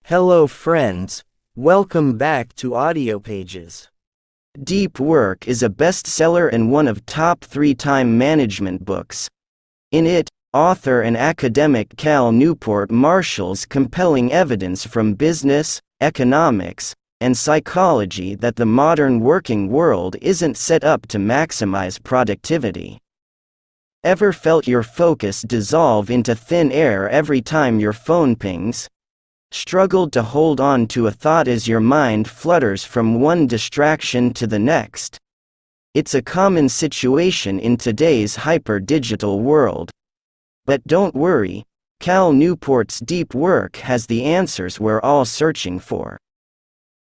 Hello friends, welcome back to Audiopages. Deep Work is a bestseller and one of top 3 time management books. In it, author and academic Cal Newport marshals compelling evidence from business, economics, and psychology that the modern working world isn't set up to maximize productivity. Ever felt your focus dissolve into thin air every time your phone pings? Struggled to hold on to a thought as your mind flutters from one distraction to the next? It's a common situation in today's hyper-digital world. But don't worry, Cal Newport's Deep Work has the answers we're all searching for.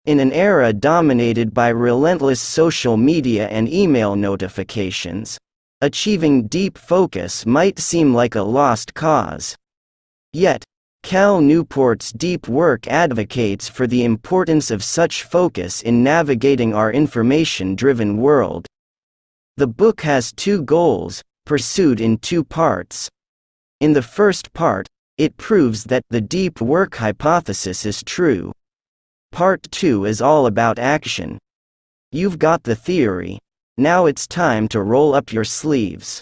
In an era dominated by relentless social media and email notifications, achieving deep focus might seem like a lost cause. Yet, Cal Newport's Deep Work advocates for the importance of such focus in navigating our information-driven world. The book has 2 goals, pursued in 2 parts. In the first part, it proves that the deep work hypothesis is true. Part 2 is all about action. You've got the theory, now it's time to roll up your sleeves.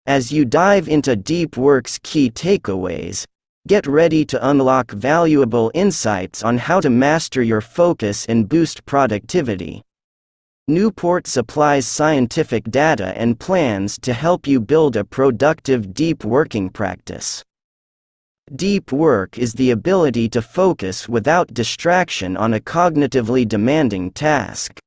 As you dive into Deep Work's key takeaways, get ready to unlock valuable insights on how to master your focus and boost productivity. Newport supplies scientific data and plans to help you build a productive deep working practice. Deep work is the ability to focus without distraction on a cognitively demanding task.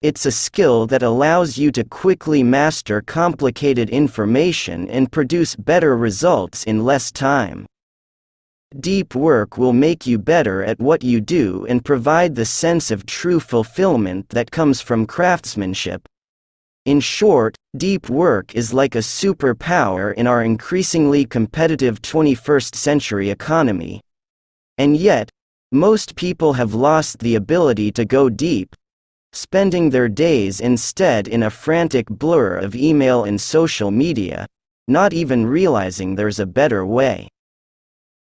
It's a skill that allows you to quickly master complicated information and produce better results in less time. Deep work will make you better at what you do and provide the sense of true fulfillment that comes from craftsmanship. In short, deep work is like a superpower in our increasingly competitive 21st century economy. And yet, most people have lost the ability to go deep, spending their days instead in a frantic blur of email and social media, not even realizing there's a better way.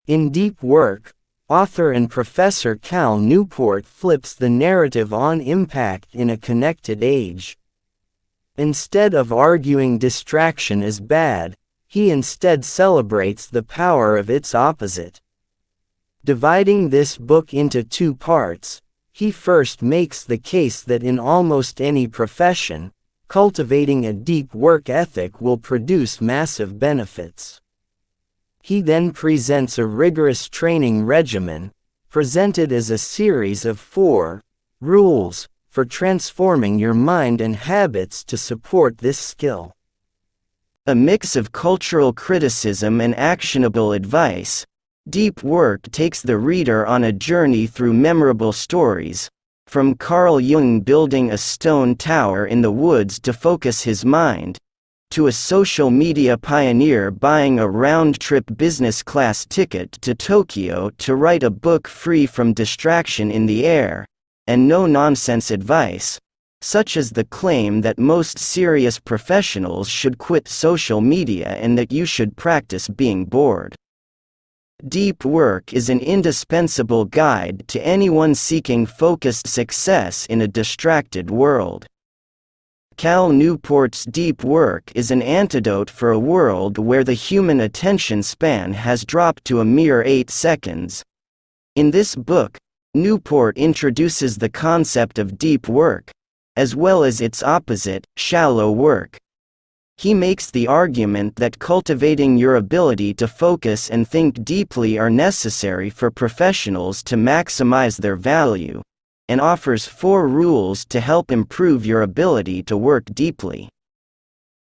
In Deep Work, author and professor Cal Newport flips the narrative on impact in a connected age. Instead of arguing distraction is bad, he instead celebrates the power of its opposite. Dividing this book into 2 parts, he first makes the case that in almost any profession, cultivating a deep work ethic will produce massive benefits. He then presents a rigorous training regimen, presented as a series of 4 rules for transforming your mind and habits to support this skill. A mix of cultural criticism and actionable advice, Deep Work takes the reader on a journey through memorable stories, from Carl Jung building a stone tower in the woods to focus his mind, to a social media pioneer buying a round-trip business-class ticket to Tokyo to write a book free from distraction in the air, and no-nonsense advice, such as the claim that most serious professionals should quit social media and that you should practice being bored. Deep Work is an indispensable guide to anyone seeking focused success in a distracted world. Cal Newport's Deep Work is an antidote for a world where the human attention span has dropped to a mere 8 seconds. In this book, Newport introduces the concept of deep work, as well as its opposite, shallow work. He makes the argument that cultivating your ability to focus and think deeply are necessary for professionals to maximize their value, and offers 4 rules to help improve your ability to work deeply.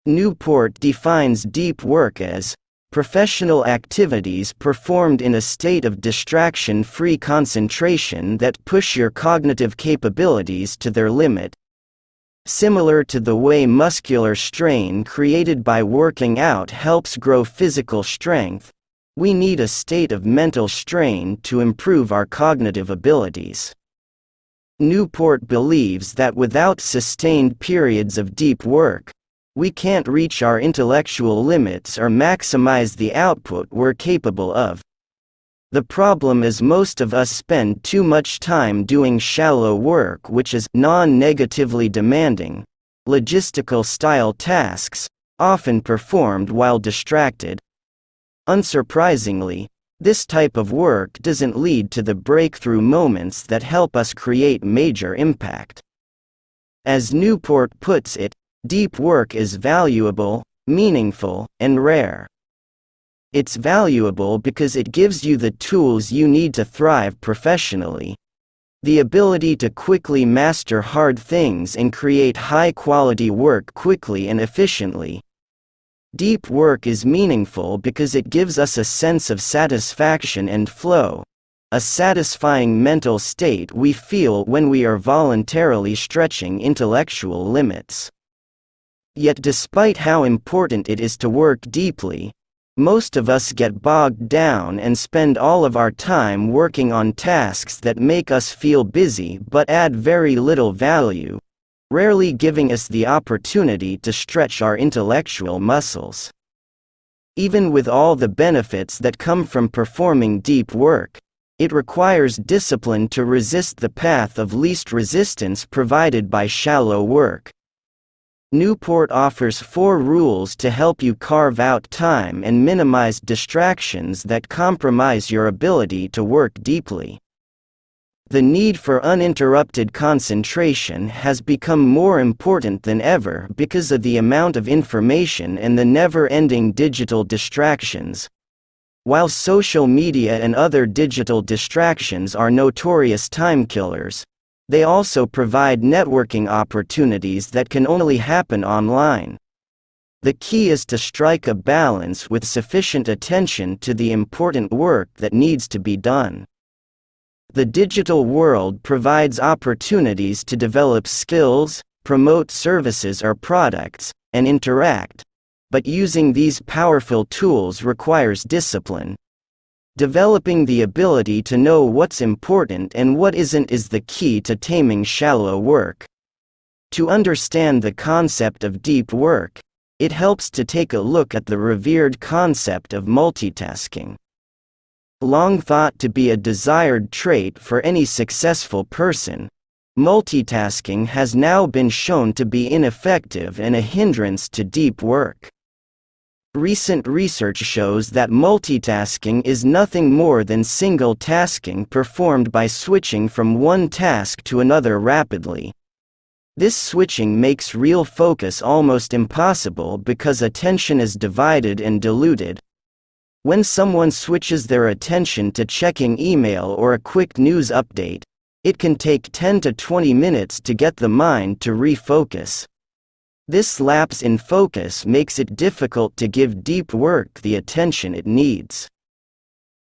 Newport defines deep work as professional activities performed in a state of distraction-free concentration that push your cognitive capabilities to their limit. Similar to the way muscular strain created by working out helps grow physical strength, we need a state of mental strain to improve our cognitive abilities. Newport believes that without sustained periods of deep work, we can't reach our intellectual limits or maximize the output we're capable of. The problem is most of us spend too much time doing shallow work, which is non-negatively demanding, logistical-style tasks, often performed while distracted. Unsurprisingly, this type of work doesn't lead to the breakthrough moments that help us create major impact. As Newport puts it, deep work is valuable, meaningful, and rare. It's valuable because it gives you the tools you need to thrive professionally. The ability to quickly master hard things and create high-quality work quickly and efficiently. Deep work is meaningful because it gives us a sense of satisfaction and flow, a satisfying mental state we feel when we are voluntarily stretching intellectual limits. Yet despite how important it is to work deeply, most of us get bogged down and spend all of our time working on tasks that make us feel busy but add very little value, rarely giving us the opportunity to stretch our intellectual muscles. Even with all the benefits that come from performing deep work, it requires discipline to resist the path of least resistance provided by shallow work. Newport offers 4 rules to help you carve out time and minimize distractions that compromise your ability to work deeply. The need for uninterrupted concentration has become more important than ever because of the amount of information and the never-ending digital distractions. While social media and other digital distractions are notorious time killers, they also provide networking opportunities that can only happen online. The key is to strike a balance with sufficient attention to the important work that needs to be done. The digital world provides opportunities to develop skills, promote services or products, and interact, but using these powerful tools requires discipline. Developing the ability to know what's important and what isn't is the key to taming shallow work. To understand the concept of deep work, it helps to take a look at the revered concept of multitasking. Long thought to be a desired trait for any successful person, multitasking has now been shown to be ineffective and a hindrance to deep work. Recent research shows that multitasking is nothing more than single tasking performed by switching from one task to another rapidly. This switching makes real focus almost impossible because attention is divided and diluted. When someone switches their attention to checking email or a quick news update, it can take 10 to 20 minutes to get the mind to refocus. This lapse in focus makes it difficult to give deep work the attention it needs.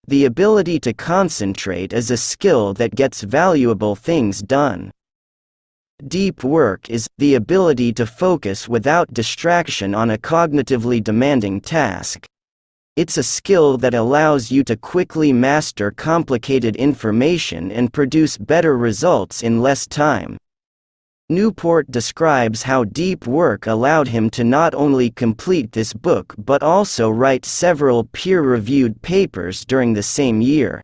The ability to concentrate is a skill that gets valuable things done. Deep work is the ability to focus without distraction on a cognitively demanding task. It's a skill that allows you to quickly master complicated information and produce better results in less time. Newport describes how deep work allowed him to not only complete this book but also write several peer-reviewed papers during the same year.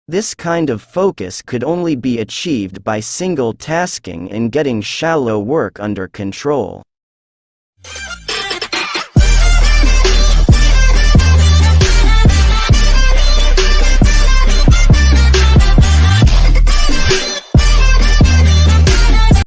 This kind of focus could only be achieved by single tasking and getting shallow work under control.